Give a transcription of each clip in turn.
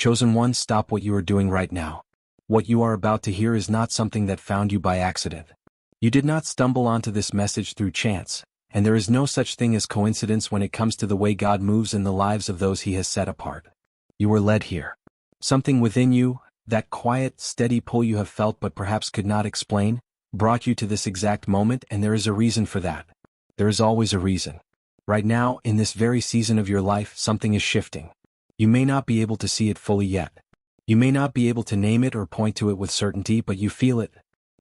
Chosen one, stop what you are doing right now. What you are about to hear is not something that found you by accident. You did not stumble onto this message through chance, and there is no such thing as coincidence when it comes to the way God moves in the lives of those He has set apart. You were led here. Something within you, that quiet, steady pull you have felt but perhaps could not explain, brought you to this exact moment, and there is a reason for that. There is always a reason. Right now, in this very season of your life, something is shifting. You may not be able to see it fully yet. You may not be able to name it or point to it with certainty, but you feel it.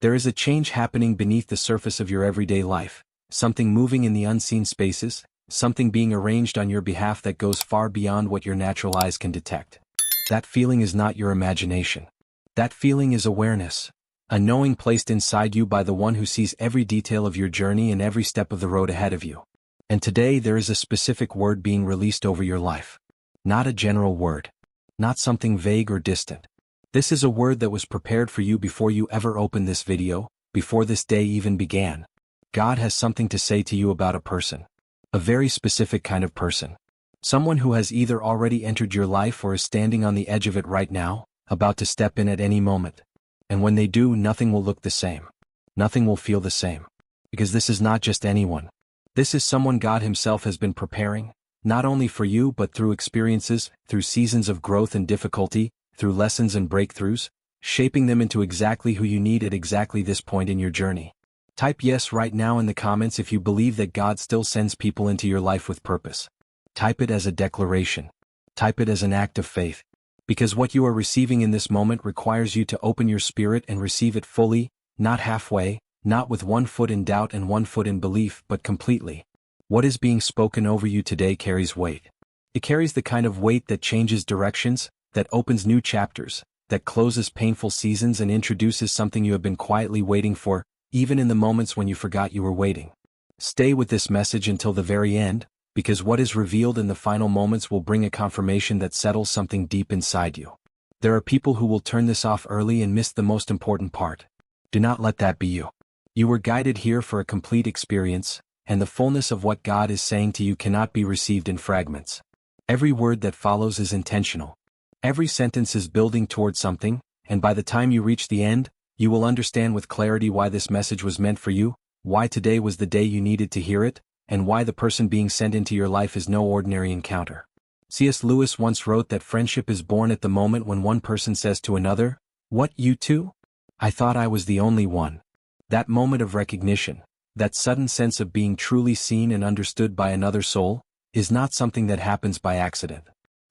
There is a change happening beneath the surface of your everyday life, something moving in the unseen spaces, something being arranged on your behalf that goes far beyond what your natural eyes can detect. That feeling is not your imagination. That feeling is awareness, a knowing placed inside you by the one who sees every detail of your journey and every step of the road ahead of you. And today there is a specific word being released over your life. Not a general word. Not something vague or distant. This is a word that was prepared for you before you ever opened this video, before this day even began. God has something to say to you about a person. A very specific kind of person. Someone who has either already entered your life or is standing on the edge of it right now, about to step in at any moment. And when they do, nothing will look the same. Nothing will feel the same. Because this is not just anyone. This is someone God Himself has been preparing, not only for you but through experiences, through seasons of growth and difficulty, through lessons and breakthroughs, shaping them into exactly who you need at exactly this point in your journey. Type yes right now in the comments if you believe that God still sends people into your life with purpose. Type it as a declaration. Type it as an act of faith. Because what you are receiving in this moment requires you to open your spirit and receive it fully, not halfway, not with one foot in doubt and one foot in belief, but completely. What is being spoken over you today carries weight. It carries the kind of weight that changes directions, that opens new chapters, that closes painful seasons and introduces something you have been quietly waiting for, even in the moments when you forgot you were waiting. Stay with this message until the very end, because what is revealed in the final moments will bring a confirmation that settles something deep inside you. There are people who will turn this off early and miss the most important part. Do not let that be you. You were guided here for a complete experience, and the fullness of what God is saying to you cannot be received in fragments. Every word that follows is intentional. Every sentence is building towards something, and by the time you reach the end, you will understand with clarity why this message was meant for you, why today was the day you needed to hear it, and why the person being sent into your life is no ordinary encounter. C.S. Lewis once wrote that friendship is born at the moment when one person says to another, "What, you too? I thought I was the only one." That moment of recognition, that sudden sense of being truly seen and understood by another soul, is not something that happens by accident.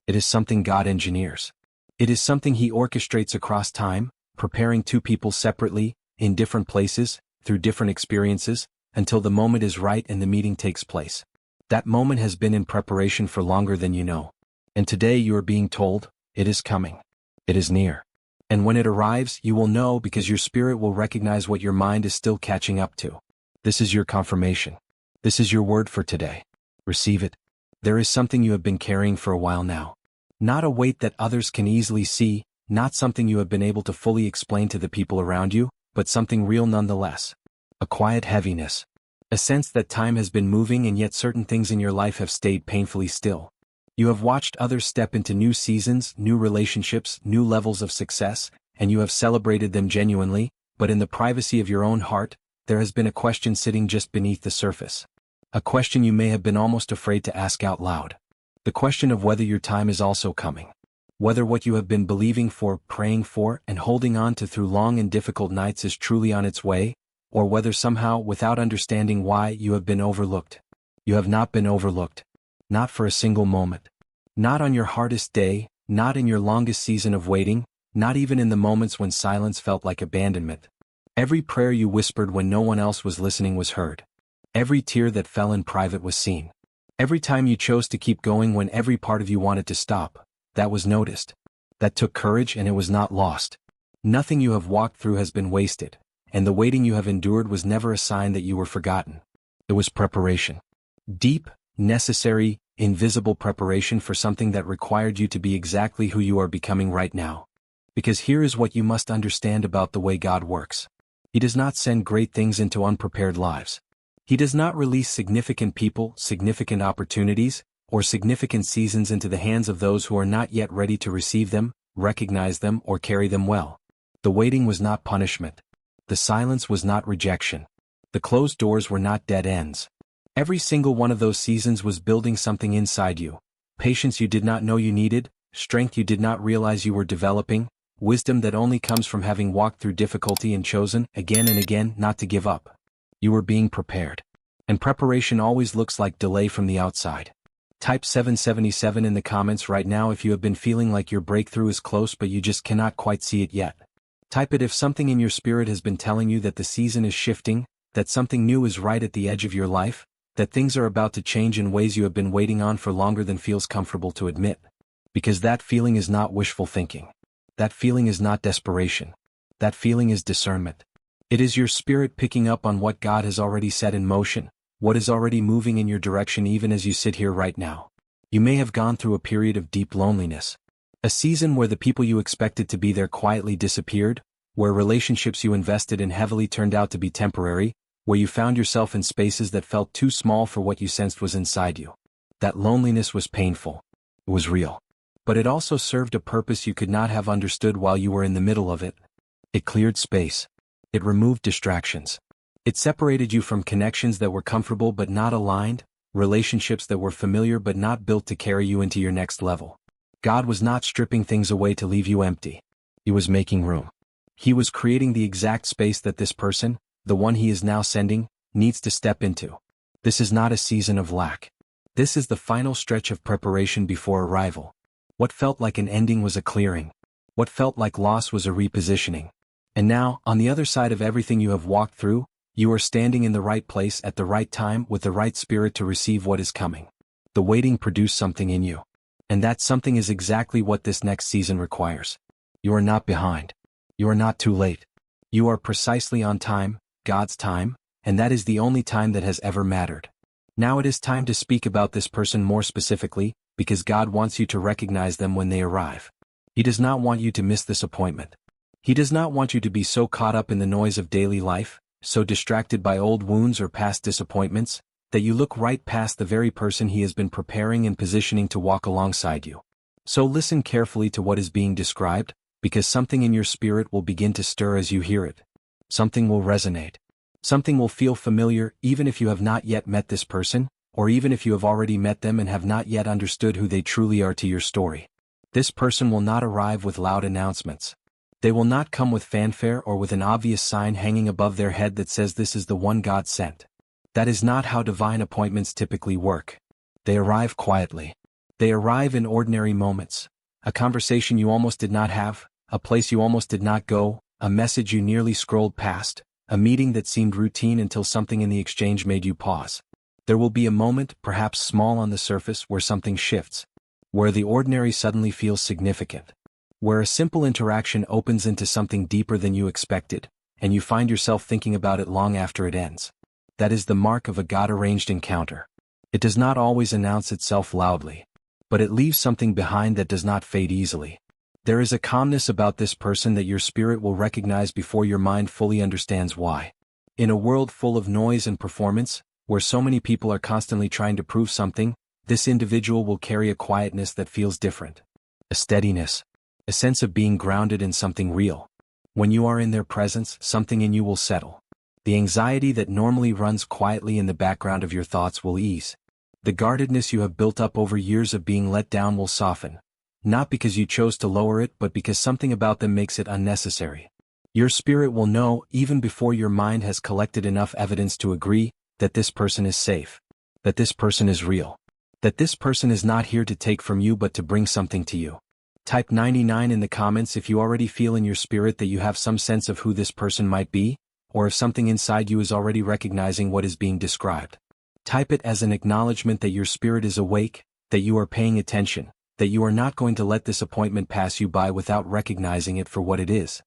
It is something God engineers. It is something He orchestrates across time, preparing two people separately, in different places, through different experiences, until the moment is right and the meeting takes place. That moment has been in preparation for longer than you know. And today you are being told, it is coming. It is near. And when it arrives, you will know because your spirit will recognize what your mind is still catching up to. This is your confirmation. This is your word for today. Receive it. There is something you have been carrying for a while now. Not a weight that others can easily see, not something you have been able to fully explain to the people around you, but something real nonetheless. A quiet heaviness. A sense that time has been moving and yet certain things in your life have stayed painfully still. You have watched others step into new seasons, new relationships, new levels of success, and you have celebrated them genuinely, but in the privacy of your own heart, there has been a question sitting just beneath the surface. A question you may have been almost afraid to ask out loud. The question of whether your time is also coming. Whether what you have been believing for, praying for, and holding on to through long and difficult nights is truly on its way, or whether somehow, without understanding why, you have been overlooked. You have not been overlooked. Not for a single moment. Not on your hardest day, not in your longest season of waiting, not even in the moments when silence felt like abandonment. Every prayer you whispered when no one else was listening was heard. Every tear that fell in private was seen. Every time you chose to keep going when every part of you wanted to stop, that was noticed. That took courage and it was not lost. Nothing you have walked through has been wasted, and the waiting you have endured was never a sign that you were forgotten. It was preparation. Deep, necessary, invisible preparation for something that required you to be exactly who you are becoming right now. Because here is what you must understand about the way God works. He does not send great things into unprepared lives. He does not release significant people, significant opportunities, or significant seasons into the hands of those who are not yet ready to receive them, recognize them, or carry them well. The waiting was not punishment. The silence was not rejection. The closed doors were not dead ends. Every single one of those seasons was building something inside you. Patience you did not know you needed, strength you did not realize you were developing, wisdom that only comes from having walked through difficulty and chosen, again and again, not to give up. You were being prepared. And preparation always looks like delay from the outside. Type 777 in the comments right now if you have been feeling like your breakthrough is close but you just cannot quite see it yet. Type it if something in your spirit has been telling you that the season is shifting, that something new is right at the edge of your life, that things are about to change in ways you have been waiting on for longer than feels comfortable to admit. Because that feeling is not wishful thinking. That feeling is not desperation. That feeling is discernment. It is your spirit picking up on what God has already set in motion, what is already moving in your direction even as you sit here right now. You may have gone through a period of deep loneliness. A season where the people you expected to be there quietly disappeared, where relationships you invested in heavily turned out to be temporary, where you found yourself in spaces that felt too small for what you sensed was inside you. That loneliness was painful. It was real. But it also served a purpose you could not have understood while you were in the middle of it. It cleared space. It removed distractions. It separated you from connections that were comfortable but not aligned, relationships that were familiar but not built to carry you into your next level. God was not stripping things away to leave you empty. He was making room. He was creating the exact space that this person, the one He is now sending, needs to step into. This is not a season of lack. This is the final stretch of preparation before arrival. What felt like an ending was a clearing. What felt like loss was a repositioning. And now, on the other side of everything you have walked through, you are standing in the right place at the right time with the right spirit to receive what is coming. The waiting produced something in you. And that something is exactly what this next season requires. You are not behind. You are not too late. You are precisely on time, God's time, and that is the only time that has ever mattered. Now it is time to speak about this person more specifically, because God wants you to recognize them when they arrive. He does not want you to miss this appointment. He does not want you to be so caught up in the noise of daily life, so distracted by old wounds or past disappointments, that you look right past the very person He has been preparing and positioning to walk alongside you. So listen carefully to what is being described, because something in your spirit will begin to stir as you hear it. Something will resonate. Something will feel familiar even if you have not yet met this person, or even if you have already met them and have not yet understood who they truly are to your story. This person will not arrive with loud announcements. They will not come with fanfare or with an obvious sign hanging above their head that says this is the one God sent. That is not how divine appointments typically work. They arrive quietly. They arrive in ordinary moments. A conversation you almost did not have, a place you almost did not go, a message you nearly scrolled past, a meeting that seemed routine until something in the exchange made you pause. There will be a moment, perhaps small on the surface, where something shifts, where the ordinary suddenly feels significant, where a simple interaction opens into something deeper than you expected, and you find yourself thinking about it long after it ends. That is the mark of a God-arranged encounter. It does not always announce itself loudly, but it leaves something behind that does not fade easily. There is a calmness about this person that your spirit will recognize before your mind fully understands why. In a world full of noise and performance, where so many people are constantly trying to prove something, this individual will carry a quietness that feels different. A steadiness. A sense of being grounded in something real. When you are in their presence, something in you will settle. The anxiety that normally runs quietly in the background of your thoughts will ease. The guardedness you have built up over years of being let down will soften. Not because you chose to lower it, but because something about them makes it unnecessary. Your spirit will know, even before your mind has collected enough evidence to agree, that this person is safe. That this person is real. That this person is not here to take from you but to bring something to you. Type 99 in the comments if you already feel in your spirit that you have some sense of who this person might be, or if something inside you is already recognizing what is being described. Type it as an acknowledgement that your spirit is awake, that you are paying attention, that you are not going to let this appointment pass you by without recognizing it for what it is.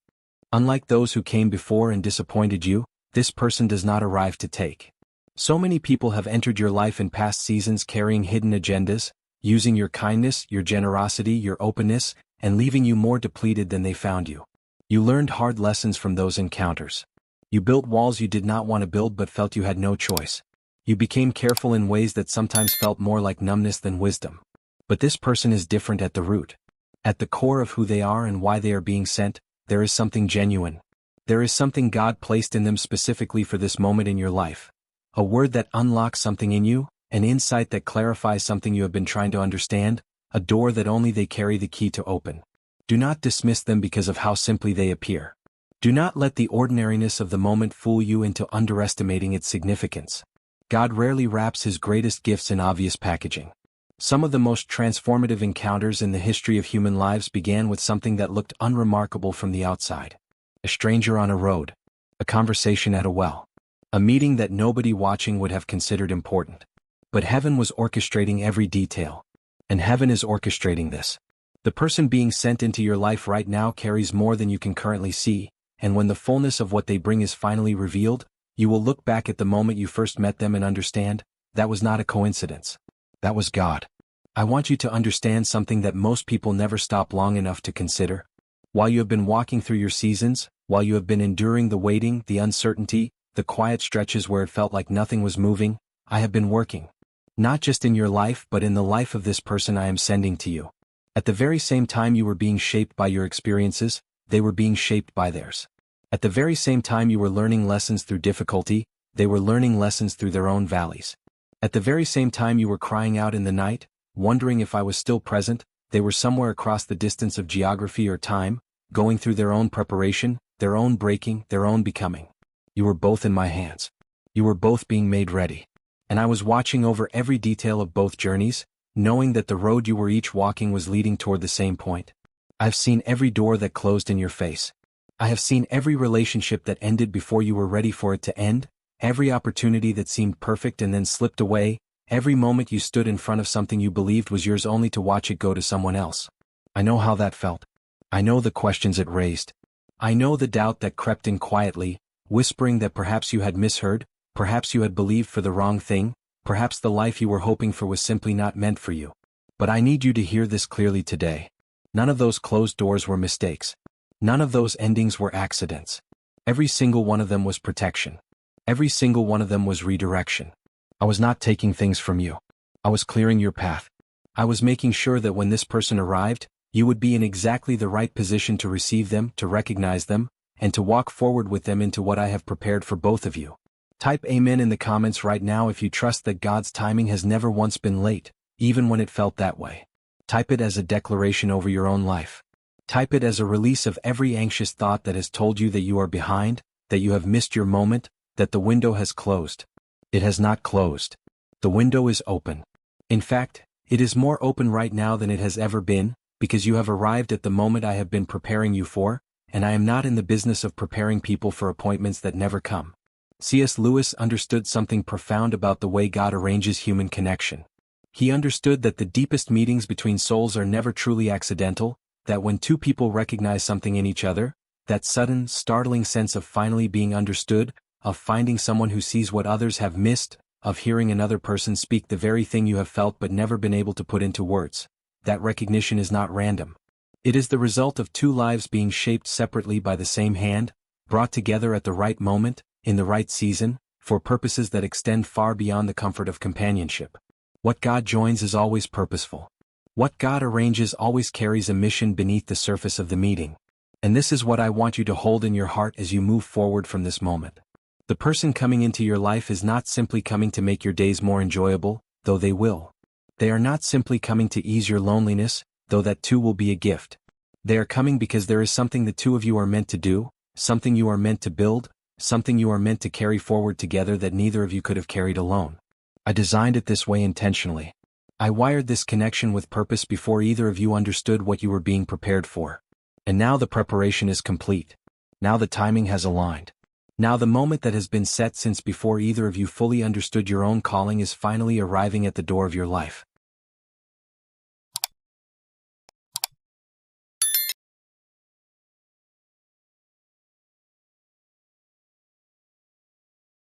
Unlike those who came before and disappointed you, this person does not arrive to take. So many people have entered your life in past seasons carrying hidden agendas, using your kindness, your generosity, your openness, and leaving you more depleted than they found you. You learned hard lessons from those encounters. You built walls you did not want to build but felt you had no choice. You became careful in ways that sometimes felt more like numbness than wisdom. But this person is different at the root. At the core of who they are and why they are being sent, there is something genuine. There is something God placed in them specifically for this moment in your life. A word that unlocks something in you, an insight that clarifies something you have been trying to understand, a door that only they carry the key to open. Do not dismiss them because of how simply they appear. Do not let the ordinariness of the moment fool you into underestimating its significance. God rarely wraps his greatest gifts in obvious packaging. Some of the most transformative encounters in the history of human lives began with something that looked unremarkable from the outside. A stranger on a road. A conversation at a well. A meeting that nobody watching would have considered important. But heaven was orchestrating every detail. And heaven is orchestrating this. The person being sent into your life right now carries more than you can currently see, and when the fullness of what they bring is finally revealed, you will look back at the moment you first met them and understand, that was not a coincidence. That was God. I want you to understand something that most people never stop long enough to consider. While you have been walking through your seasons, while you have been enduring the waiting, the uncertainty, the quiet stretches where it felt like nothing was moving, I have been working. Not just in your life but in the life of this person I am sending to you. At the very same time you were being shaped by your experiences, they were being shaped by theirs. At the very same time you were learning lessons through difficulty, they were learning lessons through their own valleys. At the very same time you were crying out in the night, wondering if I was still present, they were somewhere across the distance of geography or time, going through their own preparation, their own breaking, their own becoming. You were both in my hands. You were both being made ready. And I was watching over every detail of both journeys, knowing that the road you were each walking was leading toward the same point. I've seen every door that closed in your face. I have seen every relationship that ended before you were ready for it to end, every opportunity that seemed perfect and then slipped away, every moment you stood in front of something you believed was yours only to watch it go to someone else. I know how that felt. I know the questions it raised. I know the doubt that crept in quietly, whispering that perhaps you had misheard, perhaps you had believed for the wrong thing, perhaps the life you were hoping for was simply not meant for you. But I need you to hear this clearly today. None of those closed doors were mistakes. None of those endings were accidents. Every single one of them was protection. Every single one of them was redirection. I was not taking things from you. I was clearing your path. I was making sure that when this person arrived, you would be in exactly the right position to receive them, to recognize them, and to walk forward with them into what I have prepared for both of you. Type Amen in the comments right now if you trust that God's timing has never once been late, even when it felt that way. Type it as a declaration over your own life. Type it as a release of every anxious thought that has told you that you are behind, that you have missed your moment, that the window has closed. It has not closed. The window is open. In fact, it is more open right now than it has ever been, because you have arrived at the moment I have been preparing you for, and I am not in the business of preparing people for appointments that never come. C.S. Lewis understood something profound about the way God arranges human connection. He understood that the deepest meetings between souls are never truly accidental, that when two people recognize something in each other, that sudden, startling sense of finally being understood, of finding someone who sees what others have missed, of hearing another person speak the very thing you have felt but never been able to put into words, that recognition is not random. It is the result of two lives being shaped separately by the same hand, brought together at the right moment, in the right season, for purposes that extend far beyond the comfort of companionship. What God joins is always purposeful. What God arranges always carries a mission beneath the surface of the meeting. And this is what I want you to hold in your heart as you move forward from this moment. The person coming into your life is not simply coming to make your days more enjoyable, though they will. They are not simply coming to ease your loneliness, though that too will be a gift. They are coming because there is something the two of you are meant to do, something you are meant to build, something you are meant to carry forward together that neither of you could have carried alone. I designed it this way intentionally. I wired this connection with purpose before either of you understood what you were being prepared for. And now the preparation is complete. Now the timing has aligned. Now the moment that has been set since before either of you fully understood your own calling is finally arriving at the door of your life.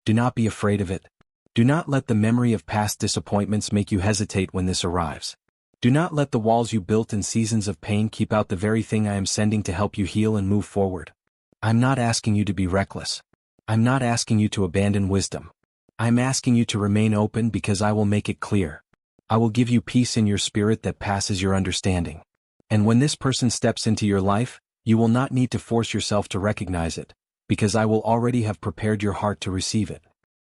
Do not be afraid of it. Do not let the memory of past disappointments make you hesitate when this arrives. Do not let the walls you built in seasons of pain keep out the very thing I am sending to help you heal and move forward. I'm not asking you to be reckless. I'm not asking you to abandon wisdom. I am asking you to remain open because I will make it clear. I will give you peace in your spirit that passes your understanding. And when this person steps into your life, you will not need to force yourself to recognize it, because I will already have prepared your heart to receive it.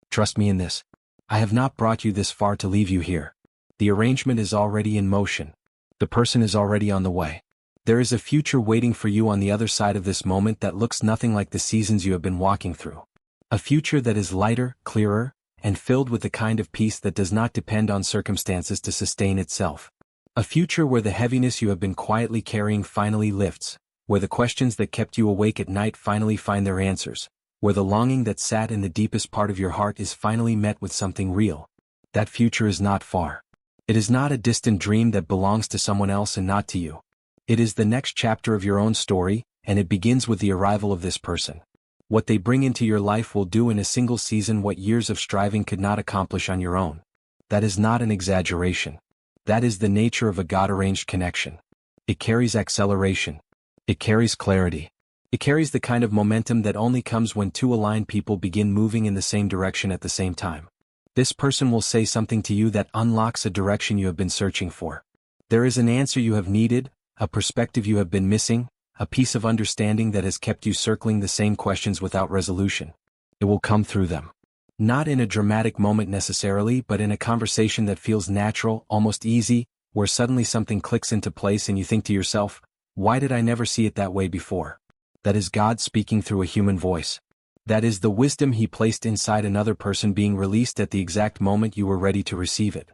Trust me in this. I have not brought you this far to leave you here. The arrangement is already in motion. The person is already on the way. There is a future waiting for you on the other side of this moment that looks nothing like the seasons you have been walking through. A future that is lighter, clearer, and filled with the kind of peace that does not depend on circumstances to sustain itself. A future where the heaviness you have been quietly carrying finally lifts, where the questions that kept you awake at night finally find their answers, where the longing that sat in the deepest part of your heart is finally met with something real. That future is not far. It is not a distant dream that belongs to someone else and not to you. It is the next chapter of your own story, and it begins with the arrival of this person. What they bring into your life will do in a single season what years of striving could not accomplish on your own. That is not an exaggeration. That is the nature of a God-arranged connection. It carries acceleration. It carries clarity. It carries the kind of momentum that only comes when two aligned people begin moving in the same direction at the same time. This person will say something to you that unlocks a direction you have been searching for. There is an answer you have needed, a perspective you have been missing, a piece of understanding that has kept you circling the same questions without resolution. It will come through them. Not in a dramatic moment necessarily, but in a conversation that feels natural, almost easy, where suddenly something clicks into place and you think to yourself, why did I never see it that way before? That is God speaking through a human voice. That is the wisdom He placed inside another person being released at the exact moment you were ready to receive it.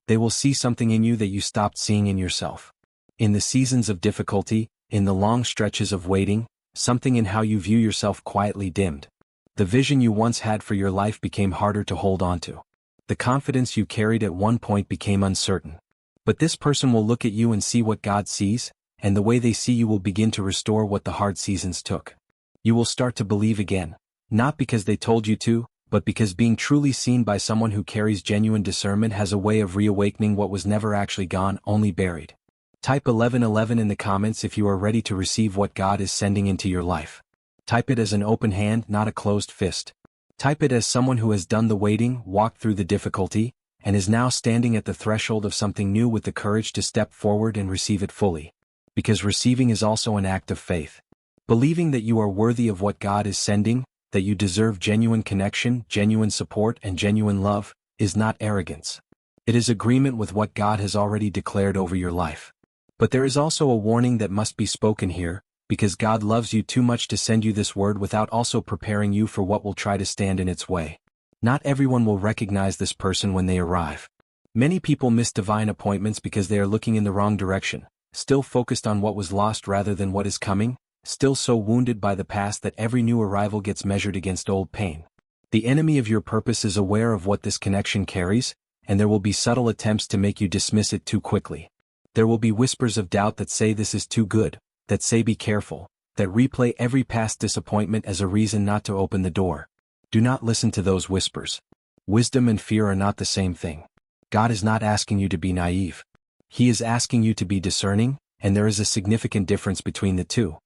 They will see something in you that you stopped seeing in yourself. In the seasons of difficulty, in the long stretches of waiting, something in how you view yourself quietly dimmed. The vision you once had for your life became harder to hold on to. The confidence you carried at one point became uncertain. But this person will look at you and see what God sees, and the way they see you will begin to restore what the hard seasons took. You will start to believe again. Not because they told you to, but because being truly seen by someone who carries genuine discernment has a way of reawakening what was never actually gone, only buried. Type 1111 in the comments if you are ready to receive what God is sending into your life. Type it as an open hand, not a closed fist. Type it as someone who has done the waiting, walked through the difficulty, and is now standing at the threshold of something new with the courage to step forward and receive it fully. Because receiving is also an act of faith. Believing that you are worthy of what God is sending, that you deserve genuine connection, genuine support, and genuine love, is not arrogance. It is agreement with what God has already declared over your life. But there is also a warning that must be spoken here, because God loves you too much to send you this word without also preparing you for what will try to stand in its way. Not everyone will recognize this person when they arrive. Many people miss divine appointments because they are looking in the wrong direction, still focused on what was lost rather than what is coming, still so wounded by the past that every new arrival gets measured against old pain. The enemy of your purpose is aware of what this connection carries, and there will be subtle attempts to make you dismiss it too quickly. There will be whispers of doubt that say this is too good, that say be careful, that replay every past disappointment as a reason not to open the door. Do not listen to those whispers. Wisdom and fear are not the same thing. God is not asking you to be naive. He is asking you to be discerning, and there is a significant difference between the two.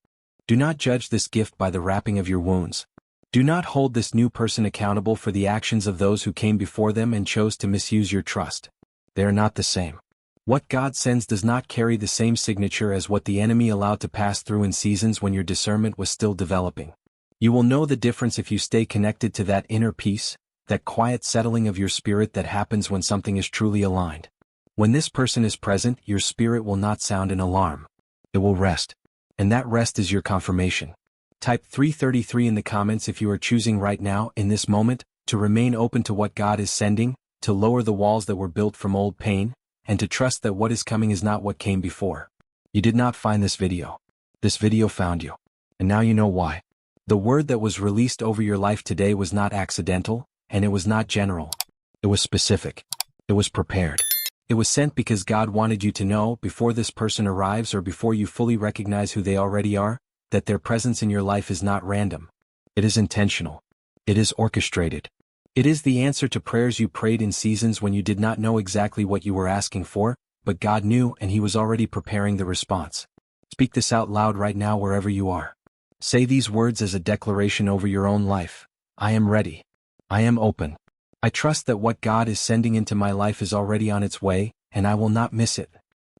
Do not judge this gift by the wrapping of your wounds. Do not hold this new person accountable for the actions of those who came before them and chose to misuse your trust. They are not the same. What God sends does not carry the same signature as what the enemy allowed to pass through in seasons when your discernment was still developing. You will know the difference if you stay connected to that inner peace, that quiet settling of your spirit that happens when something is truly aligned. When this person is present, your spirit will not sound an alarm. It will rest. And that rest is your confirmation. Type 333 in the comments if you are choosing right now, in this moment, to remain open to what God is sending, to lower the walls that were built from old pain, and to trust that what is coming is not what came before. You did not find this video. This video found you. And now you know why. The word that was released over your life today was not accidental, and it was not general. It was specific. It was prepared. It was sent because God wanted you to know, before this person arrives or before you fully recognize who they already are, that their presence in your life is not random. It is intentional. It is orchestrated. It is the answer to prayers you prayed in seasons when you did not know exactly what you were asking for, but God knew and He was already preparing the response. Speak this out loud right now wherever you are. Say these words as a declaration over your own life. I am ready. I am open. I trust that what God is sending into my life is already on its way, and I will not miss it.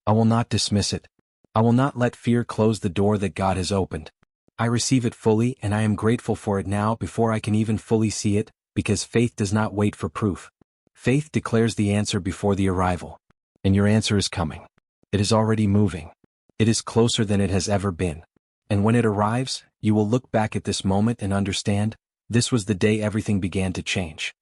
I will not dismiss it. I will not let fear close the door that God has opened. I receive it fully, and I am grateful for it now before I can even fully see it, because faith does not wait for proof. Faith declares the answer before the arrival. And your answer is coming. It is already moving. It is closer than it has ever been. And when it arrives, you will look back at this moment and understand, this was the day everything began to change.